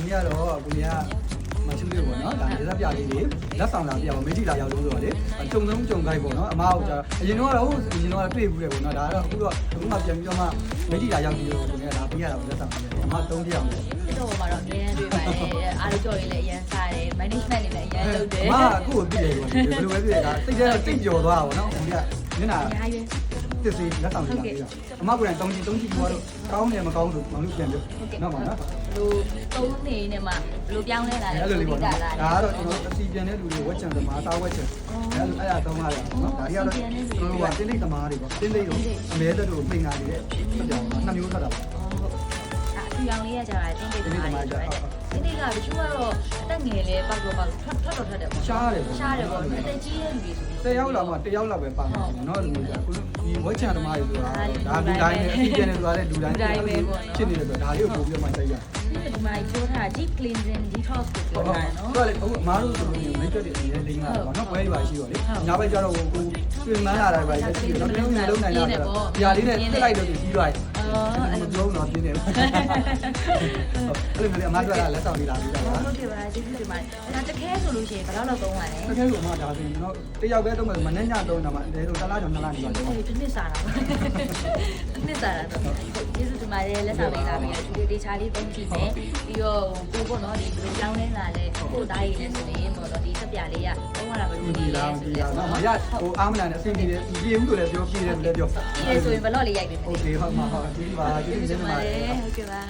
နေ့ကတော့ကိုကြီးကမချူလေးပေါ့နော်ဒါဒေသပြလေးတွေလက်ဆောင်လာပြအောင်မေဂျီလာရောက်လို့ဆိုတော့လေကြုံဆုံးကြုံခိုက်ပေါ့နော်အမားကအရင်တော့တွေ့ဘူးလေပေါ့နော်ဒါကတော့အခုမှပြန်ပြီးတော့မှမေဂျီလာရောက်ပြီးတော့ကိုကြီးကဒါပေးရတာလက်ဆောင်ပေးတယ်အမား3တရားပေါ့တော့မှာတော့အများကြီးတွေ့ပါတယ်အားလုံးကြော်ရည်လည်းအရင်စားတယ် management တွေလည်းအရင်လုပ်တယ်အမားအခုကိုသိတယ်ပေါ့ဘယ်လိုပဲဖြစ်တာစိတ်ထဲတိတ်ကြော်သွားတာပေါ့နော်ကိုကြီးကမျက်နှာတစ်စီလက်ဆောင်လာပေးတာအမကိုယ်တိုင်တုံးကြည့်ပြောတော့ကောင်းတယ်မကောင်းဘူးမောင်တို့ပြန်ပြောနော်ပါနော်ဘလို့3နေနဲ့မှဘလို့ပြောင်းလဲလာတယ်အဲ့လိုလေးပေါ့နော်ဒါကတော့ကျွန်တော်အစီပြန်တဲ့လူတွေဝက်ချန်သမားသားဝက်ချန်အဲ့ဒါတောင်းရတယ်နော်ဒါကြီးကတော့ကျွန်တော်ကတင်းလိတ်သမားတွေပေါ့တင်းလိတ်ကိုအမဲသက်တို့ပြင်လာနေတဲ့ဆက်ပြောင်း2မျိုးထွက်တာပေါ့ဒီအောင်လေးရကြတာတင်းတိတ်သမားတွေတင်းတိတ်ကတချို့ကတော့အသက်ငယ်လဲပောက်တော့ထွက်တယ်ပေါ့ရှားတယ်ပေါ့အသက်ကြီးတဲ့လူတွေ10ဆိုယောက်လောက်မှ1ယောက်လောက်ပဲပါမှာနော်လူတွေကဒီဝက်ချန်သမားတွေဆိုတာဒါလူတိုင်းနဲ့အစီပြန်နေဆိုတာလည်းလူတိုင်းဖြစ်နေတယ်ဆိုတော့ဒါလေးကိုပို့ပြီးတော့မှစိုက်ရဒီမှာပြောထား deep cleansing detox ကိုပြောထားနော်ဟုတ်တယ်အခုအမားတို့ဆိုလို့မိတ်ကပ်တွေအရင်လိမ့်လာပါနော်ပွဲတွေပါရှိတော့လေညာဘက်ကျတော့ကိုဆွေမန်းလာတာပဲရှိတယ်နော်လုံးနေလုံးနိုင်လာတာဒီဟာလေးနဲ့တက်လိုက်တော့ပြီးသွားတယ်အဲ့လိုပြောတော့ပြင်းတယ်အဲ့လိုမျိုးအမားတို့ကလက်ဆောင်လေးလာပြီးတာပါဟုတ်ကဲ့ပါကျေးဇူးတင်ပါတယ်ဒါတခဲဆိုလို့ရှိရင်ဘယ်လောက်သုံးပါလဲတခဲဆိုမှဒါဆိုရင်ကျွန်တော်တယောက်ပဲသုံးမယ်မနေ့ညသုံးတာမှအဲလိုတစ်လားကျော်2လနေပါတော့ဒီနှစ်စားတာနှစ်စားတာတော့ကျေးဇူးတင်ပါတယ်လက်ဆောင်လေးလာပြီးတော့ဒီချာလေးသုံးကြည့်မယ်ပြီးတော့ကိုပေါ့နော်ဒီဘယ်လိုကြောင်းလဲလာလဲကိုသားရည်လဲဆိုရင်ပေါ့နော်ဒီစက်ပြလေးကသုံးရတာပဲဒီလားဒီလားနော်မရဟိုအားမနာနဲ့အဆင်ပြေတယ်ပြေဘူးလို့လည်းပြောပြေတယ်လည်းပြောပြေဆိုရင်ဘလော့လေးရိုက်ပေးမယ်โอเคဟုတ်မှာဟုတ်ဒီပါကျေးဇူးတင်ပါတယ်ဟုတ်ကဲ့ပါ